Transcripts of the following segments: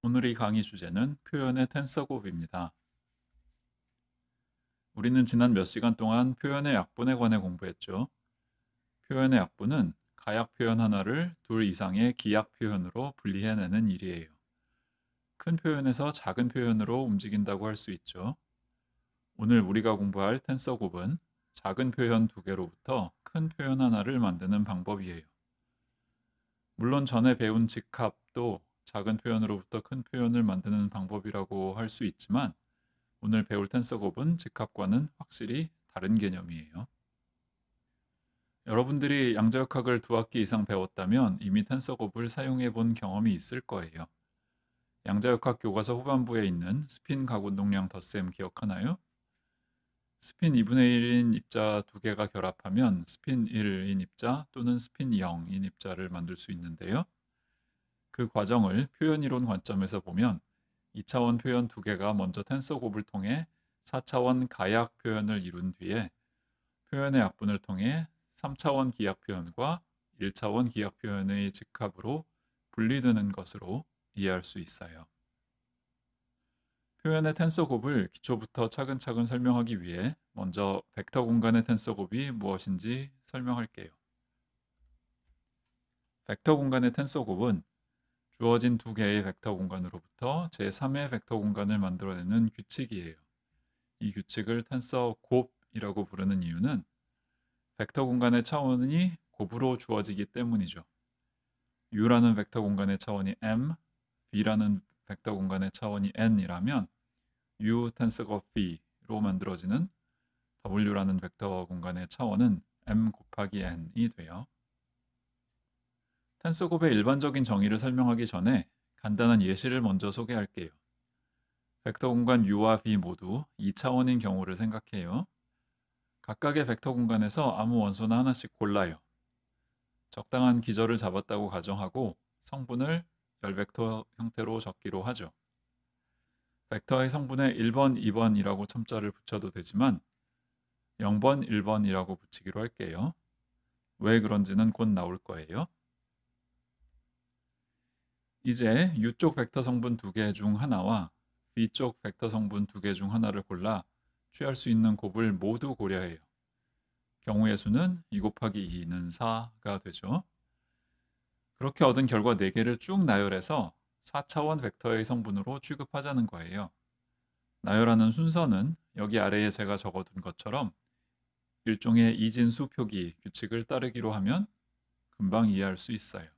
오늘 의 강의 주제는 표현의 텐서곱입니다. 우리는 지난 몇 시간 동안 표현의 약분에 관해 공부했죠. 표현의 약분은 가약 표현 하나를 둘 이상의 기약 표현으로 분리해내는 일이에요. 큰 표현에서 작은 표현으로 움직인다고 할 수 있죠. 오늘 우리가 공부할 텐서곱은 작은 표현 두 개로부터 큰 표현 하나를 만드는 방법이에요. 물론 전에 배운 직합도 작은 표현으로부터 큰 표현을 만드는 방법이라고 할 수 있지만 오늘 배울 텐서곱은 직합과는 확실히 다른 개념이에요. 여러분들이 양자역학을 2학기 이상 배웠다면 이미 텐서곱을 사용해 본 경험이 있을 거예요. 양자역학 교과서 후반부에 있는 스핀 각운동량 덧셈 기억하나요? 스핀 2분의 1인 입자 두 개가 결합하면 스핀 1인 입자 또는 스핀 0인 입자를 만들 수 있는데요. 그 과정을 표현이론 관점에서 보면 2차원 표현 두 개가 먼저 텐서곱을 통해 4차원 가약 표현을 이룬 뒤에 표현의 약분을 통해 3차원 기약 표현과 1차원 기약 표현의 직합으로 분리되는 것으로 이해할 수 있어요. 표현의 텐서곱을 기초부터 차근차근 설명하기 위해 먼저 벡터 공간의 텐서곱이 무엇인지 설명할게요. 벡터 공간의 텐서곱은 주어진 두 개의 벡터 공간으로부터 제3의 벡터 공간을 만들어내는 규칙이에요. 이 규칙을 텐서 곱이라고 부르는 이유는 벡터 공간의 차원이 곱으로 주어지기 때문이죠. U라는 벡터 공간의 차원이 M, V라는 곱터 공간의 차원이 N이라면 U 텐서곱 V로 만들어지는 W라는 벡터 공간의 차원은 M 곱하기 N이 돼요. 텐서곱의 일반적인 정의를 설명하기 전에 간단한 예시를 먼저 소개할게요. 벡터 공간 U와 V 모두 2차원인 경우를 생각해요. 각각의 벡터 공간에서 아무 원소나 하나씩 골라요. 적당한 기저를 잡았다고 가정하고 성분을 열벡터 형태로 적기로 하죠. 벡터의 성분에 1번, 2번이라고 첨자를 붙여도 되지만 0번, 1번이라고 붙이기로 할게요. 왜 그런지는 곧 나올 거예요. 이제 U쪽 벡터 성분 두 개 중 하나와 V쪽 벡터 성분 두 개 중 하나를 골라 취할 수 있는 곱을 모두 고려해요. 경우의 수는 2 곱하기 2는 4가 되죠. 그렇게 얻은 결과 4개를 쭉 나열해서 4차원 벡터의 성분으로 취급하자는 거예요. 나열하는 순서는 여기 아래에 제가 적어둔 것처럼 일종의 이진수 표기 규칙을 따르기로 하면 금방 이해할 수 있어요.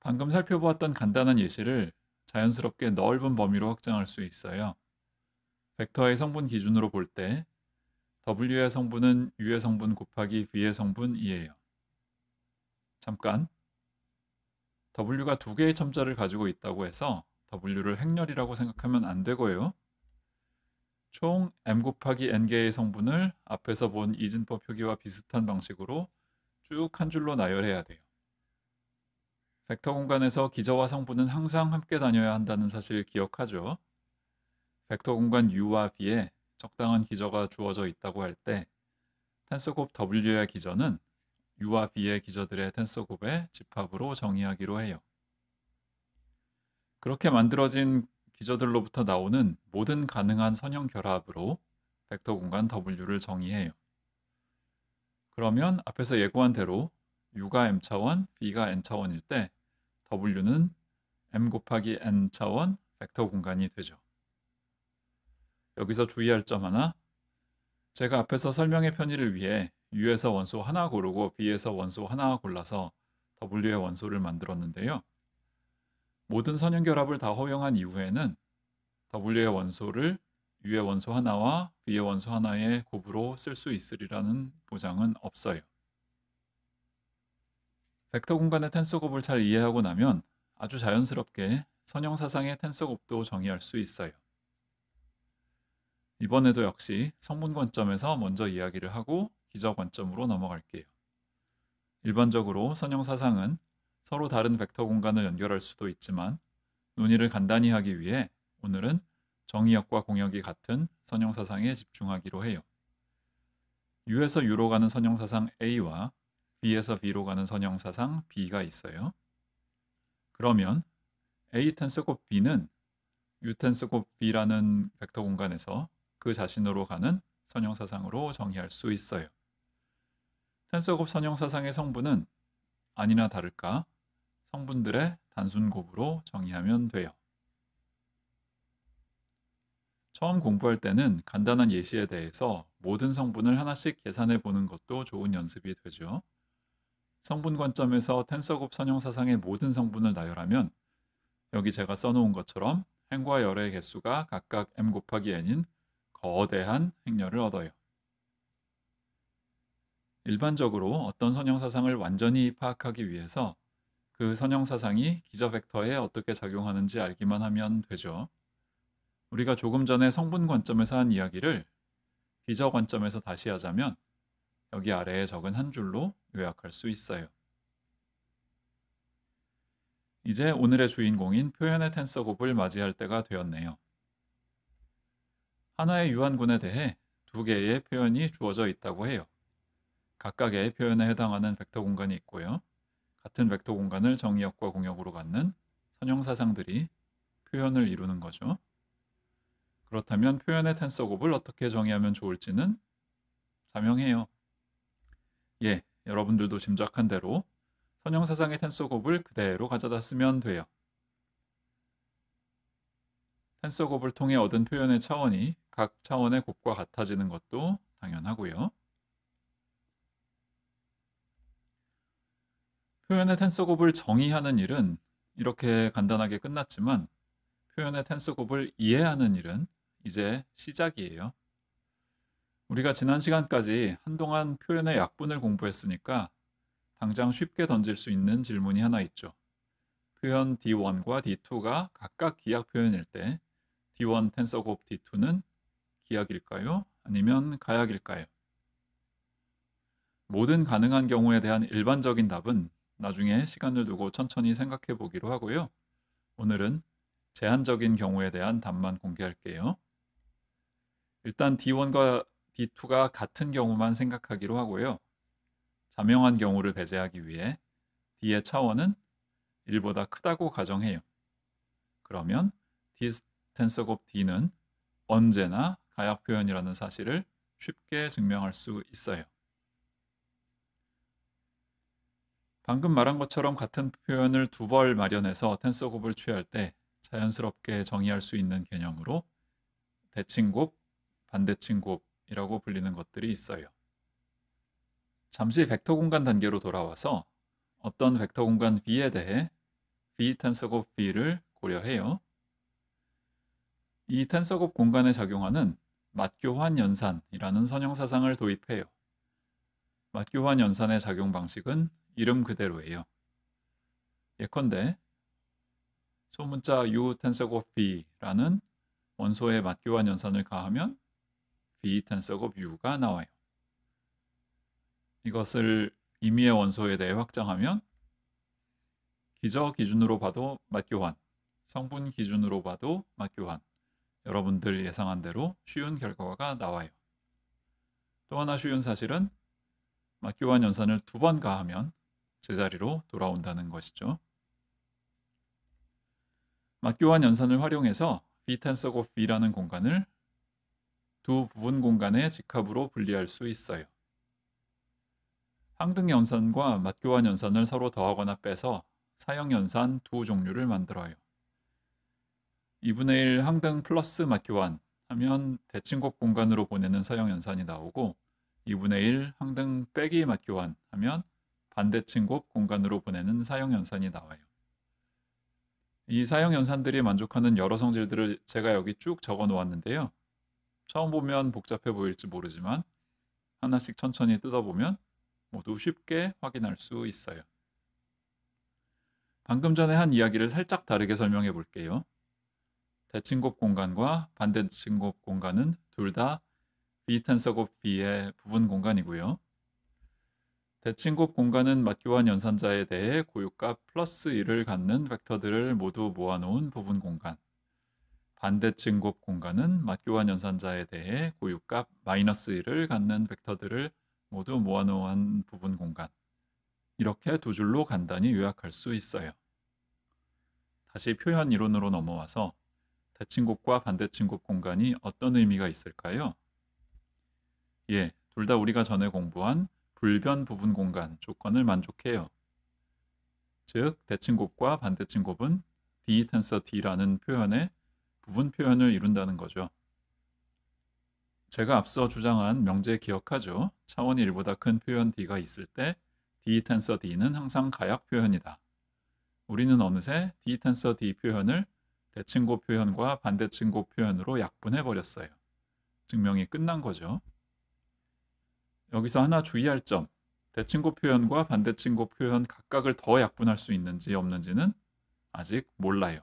방금 살펴보았던 간단한 예시를 자연스럽게 넓은 범위로 확장할 수 있어요. 벡터의 성분 기준으로 볼 때 W의 성분은 U의 성분 곱하기 V의 성분이에요. 잠깐, W가 두 개의 첨자를 가지고 있다고 해서 W를 행렬이라고 생각하면 안 되고요. 총 M 곱하기 N개의 성분을 앞에서 본 이진법 표기와 비슷한 방식으로 쭉 한 줄로 나열해야 돼요. 벡터 공간에서 기저와 성분은 항상 함께 다녀야 한다는 사실 기억하죠? 벡터 공간 U와 V에 적당한 기저가 주어져 있다고 할 때 텐서곱 W의 기저는 U와 V의 기저들의 텐서곱의 집합으로 정의하기로 해요. 그렇게 만들어진 기저들로부터 나오는 모든 가능한 선형 결합으로 벡터 공간 W를 정의해요. 그러면 앞에서 예고한 대로 U가 M차원, V가 N차원일 때 W는 M 곱하기 N차원 벡터 공간이 되죠. 여기서 주의할 점 하나, 제가 앞에서 설명의 편의를 위해 U에서 원소 하나 고르고 V에서 원소 하나 골라서 W의 원소를 만들었는데요. 모든 선형 결합을 다 허용한 이후에는 W의 원소를 U의 원소 하나와 V의 원소 하나의 곱으로 쓸 수 있으리라는 보장은 없어요. 벡터 공간의 텐서곱을 잘 이해하고 나면 아주 자연스럽게 선형사상의 텐서곱도 정의할 수 있어요. 이번에도 역시 성분 관점에서 먼저 이야기를 하고 기저 관점으로 넘어갈게요. 일반적으로 선형사상은 서로 다른 벡터 공간을 연결할 수도 있지만 논의를 간단히 하기 위해 오늘은 정의역과 공역이 같은 선형사상에 집중하기로 해요. U에서 U로 가는 선형사상 A와 B에서 B로 가는 선형사상 B가 있어요. 그러면 A 텐서 곱 B는 U 텐서 곱 B라는 벡터 공간에서 그 자신으로 가는 선형사상으로 정의할 수 있어요. 텐서 곱 선형사상의 성분은 아니나 다를까 성분들의 단순 곱으로 정의하면 돼요. 처음 공부할 때는 간단한 예시에 대해서 모든 성분을 하나씩 계산해 보는 것도 좋은 연습이 되죠. 성분 관점에서 텐서 곱 선형사상의 모든 성분을 나열하면 여기 제가 써놓은 것처럼 행과 열의 개수가 각각 m 곱하기 n인 거대한 행렬을 얻어요. 일반적으로 어떤 선형사상을 완전히 파악하기 위해서 그 선형사상이 기저 벡터에 어떻게 작용하는지 알기만 하면 되죠. 우리가 조금 전에 성분 관점에서 한 이야기를 기저 관점에서 다시 하자면 여기 아래에 적은 한 줄로 요약할 수 있어요. 이제 오늘의 주인공인 표현의 텐서 곱을 맞이할 때가 되었네요. 하나의 유한군에 대해 두 개의 표현이 주어져 있다고 해요. 각각의 표현에 해당하는 벡터 공간이 있고요. 같은 벡터 공간을 정의역과 공역으로 갖는 선형사상들이 표현을 이루는 거죠. 그렇다면 표현의 텐서 곱을 어떻게 정의하면 좋을지는 자명해요. 예, 여러분들도 짐작한 대로 선형사상의 텐서 곱을 그대로 가져다 쓰면 돼요. 텐서 곱을 통해 얻은 표현의 차원이 각 차원의 곱과 같아지는 것도 당연하고요. 표현의 텐서 곱을 정의하는 일은 이렇게 간단하게 끝났지만 표현의 텐서 곱을 이해하는 일은 이제 시작이에요. 우리가 지난 시간까지 한동안 표현의 약분을 공부했으니까 당장 쉽게 던질 수 있는 질문이 하나 있죠. 표현 D1과 D2가 각각 기하 표현일 때 D1 텐서 곱 D2는 기하일까요? 아니면 가역일까요? 모든 가능한 경우에 대한 일반적인 답은 나중에 시간을 두고 천천히 생각해 보기로 하고요. 오늘은 제한적인 경우에 대한 답만 공개할게요. 일단 D1과 D2가 같은 경우만 생각하기로 하고요. 자명한 경우를 배제하기 위해 D의 차원은 1보다 크다고 가정해요. 그러면 D 텐서 곱 D는 언제나 가역 표현이라는 사실을 쉽게 증명할 수 있어요. 방금 말한 것처럼 같은 표현을 두 벌 마련해서 텐서 곱을 취할 때 자연스럽게 정의할 수 있는 개념으로 대칭곱, 반대칭곱이라고 불리는 것들이 있어요. 잠시 벡터 공간 단계로 돌아와서 어떤 벡터 공간 B에 대해 B 텐서 곱 B를 고려해요. 이 텐서 곱 공간에 작용하는 맞교환 연산이라는 선형사상을 도입해요. 맞교환 연산의 작용 방식은 이름 그대로예요. 예컨대 소문자 U 텐서 곱 B라는 원소의 맞교환 연산을 가하면 B 텐서 곱 U가 나와요. 이것을 임의의 원소에 대해 확장하면 기저 기준으로 봐도 맞교환, 성분 기준으로 봐도 맞교환, 여러분들 예상한 대로 쉬운 결과가 나와요. 또 하나 쉬운 사실은 맞교환 연산을 두 번 가하면 제자리로 돌아온다는 것이죠. 맞교환 연산을 활용해서 B 텐서 곱 B라는 공간을 두 부분 공간의 직합으로 분리할 수 있어요. 항등 연산과 맞교환 연산을 서로 더하거나 빼서 사형 연산 두 종류를 만들어요. 2분의 1 항등 플러스 맞교환 하면 대칭곱 공간으로 보내는 사형 연산이 나오고 2분의 1 항등 빼기 맞교환 하면 반대칭곱 공간으로 보내는 사형 연산이 나와요. 이 사형 연산들이 만족하는 여러 성질들을 제가 여기 쭉 적어 놓았는데요. 처음 보면 복잡해 보일지 모르지만 하나씩 천천히 뜯어보면 모두 쉽게 확인할 수 있어요. 방금 전에 한 이야기를 살짝 다르게 설명해 볼게요. 대칭곱 공간과 반대칭곱 공간은 둘 다 B 텐서 곱 B의 부분 공간이고요. 대칭곱 공간은 맞교환 연산자에 대해 고유값 플러스 1을 갖는 벡터들을 모두 모아놓은 부분 공간. 반대칭곱 공간은 맞교환 연산자에 대해 고유값 마이너스 1을 갖는 벡터들을 모두 모아놓은 부분 공간. 이렇게 두 줄로 간단히 요약할 수 있어요. 다시 표현 이론으로 넘어와서 대칭곱과 반대칭곱 공간이 어떤 의미가 있을까요? 예, 둘 다 우리가 전에 공부한 불변 부분 공간 조건을 만족해요. 즉, 대칭곱과 반대칭곱은 D 텐서 D라는 표현의 부분 표현을 이룬다는 거죠. 제가 앞서 주장한 명제 기억하죠? 차원이 1보다 큰 표현 D가 있을 때 D 텐서 D는 항상 가약 표현이다. 우리는 어느새 D 텐서 D 표현을 대칭곱 표현과 반대칭곱 표현으로 약분해 버렸어요. 증명이 끝난 거죠. 여기서 하나 주의할 점, 대칭곱 표현과 반대칭곱 표현 각각을 더 약분할 수 있는지 없는지는 아직 몰라요.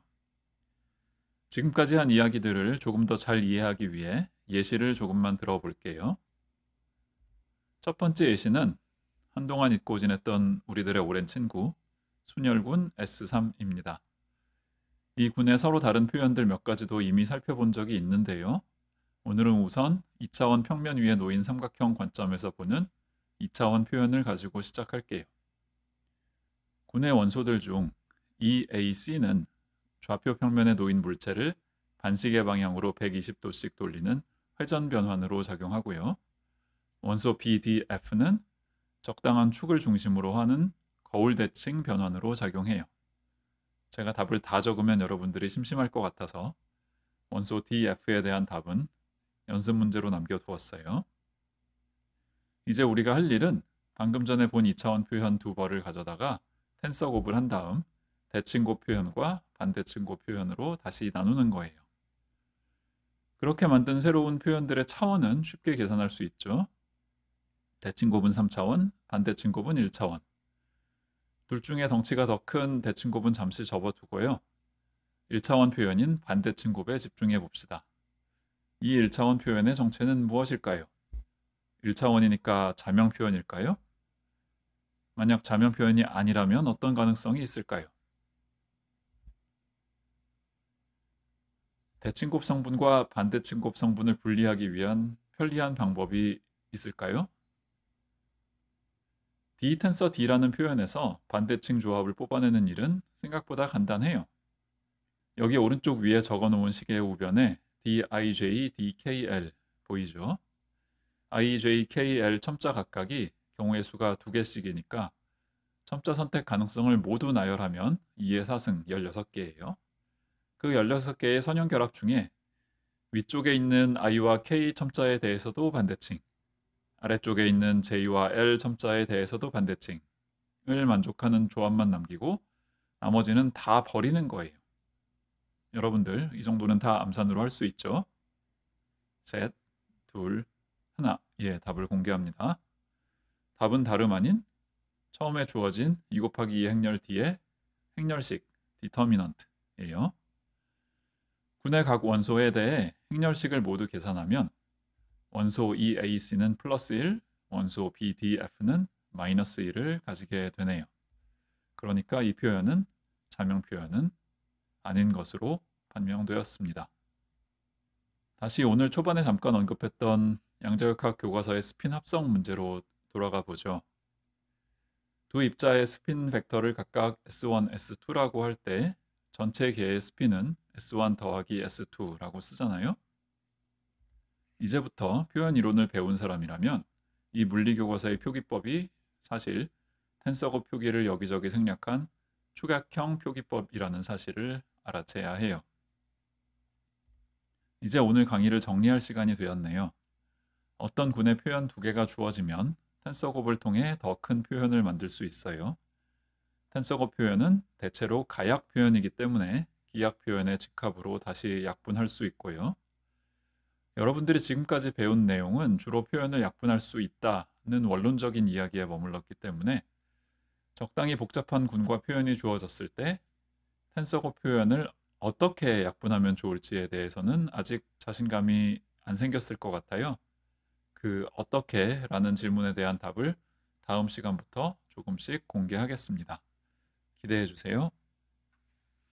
지금까지 한 이야기들을 조금 더 잘 이해하기 위해 예시를 조금만 들어볼게요. 첫 번째 예시는 한동안 잊고 지냈던 우리들의 오랜 친구 순혈군 S3입니다. 이 군의 서로 다른 표현들 몇 가지도 이미 살펴본 적이 있는데요. 오늘은 우선 2차원 평면 위에 놓인 삼각형 관점에서 보는 2차원 표현을 가지고 시작할게요. 군의 원소들 중 EAC는 좌표 평면에 놓인 물체를 반시계 방향으로 120도씩 돌리는 회전 변환으로 작용하고요. 원소 BDF는 적당한 축을 중심으로 하는 거울 대칭 변환으로 작용해요. 제가 답을 다 적으면 여러분들이 심심할 것 같아서 원소 DF에 대한 답은 연습 문제로 남겨두었어요. 이제 우리가 할 일은 방금 전에 본 2차원 표현 두 벌을 가져다가 텐서 곱을 한 다음 대칭곱 표현과 반대칭곱 표현으로 다시 나누는 거예요. 그렇게 만든 새로운 표현들의 차원은 쉽게 계산할 수 있죠. 대칭곱은 3차원, 반대칭곱은 1차원. 둘 중에 덩치가 더 큰 대칭곱은 잠시 접어두고요. 1차원 표현인 반대칭곱에 집중해 봅시다. 이 1차원 표현의 정체는 무엇일까요? 1차원이니까 자명 표현일까요? 만약 자명 표현이 아니라면 어떤 가능성이 있을까요? 대칭곱 성분과 반대칭곱 성분을 분리하기 위한 편리한 방법이 있을까요? D 텐서 D라는 표현에서 반대칭 조합을 뽑아내는 일은 생각보다 간단해요. 여기 오른쪽 위에 적어놓은 식의 우변에 DIJ, DKL 보이죠? IJ, KL 첨자 각각이 경우의 수가 2개씩이니까 첨자 선택 가능성을 모두 나열하면 2의 4승 16개예요. 그 16개의 선형 결합 중에 위쪽에 있는 I와 K 첨자에 대해서도 반대칭, 아래쪽에 있는 J와 L 첨자에 대해서도 반대칭을 만족하는 조합만 남기고 나머지는 다 버리는 거예요. 여러분들 이 정도는 다 암산으로 할 수 있죠? 셋, 둘, 하나. 예, 답을 공개합니다. 답은 다름 아닌 처음에 주어진 2 곱하기 2 행렬 D의 행렬식 디터미넌트예요. 군의 각 원소에 대해 행렬식을 모두 계산하면 원소 EAC는 플러스 1, 원소 BDF는 마이너스 1을 가지게 되네요. 그러니까 이 표현은 자명 표현은 아닌 것으로 판명되었습니다. 다시 오늘 초반에 잠깐 언급했던 양자역학 교과서의 스핀 합성 문제로 돌아가 보죠. 두 입자의 스핀 벡터를 각각 S1, S2라고 할 때 전체 개의 스핀은 S1 더하기 S2라고 쓰잖아요. 이제부터 표현 이론을 배운 사람이라면 이 물리교과서의 표기법이 사실 텐서곱 표기를 여기저기 생략한 축약형 표기법이라는 사실을 알아채야 해요. 이제 오늘 강의를 정리할 시간이 되었네요. 어떤 군의 표현 2개가 주어지면 텐서곱을 통해 더 큰 표현을 만들 수 있어요. 텐서곱 표현은 대체로 가약 표현이기 때문에 기약 표현의 직합으로 다시 약분할 수 있고요. 여러분들이 지금까지 배운 내용은 주로 표현을 약분할 수 있다는 원론적인 이야기에 머물렀기 때문에 적당히 복잡한 군과 표현이 주어졌을 때 텐서곱 표현을 어떻게 약분하면 좋을지에 대해서는 아직 자신감이 안 생겼을 것 같아요. 그 어떻게 라는 질문에 대한 답을 다음 시간부터 조금씩 공개하겠습니다. 기대해 주세요.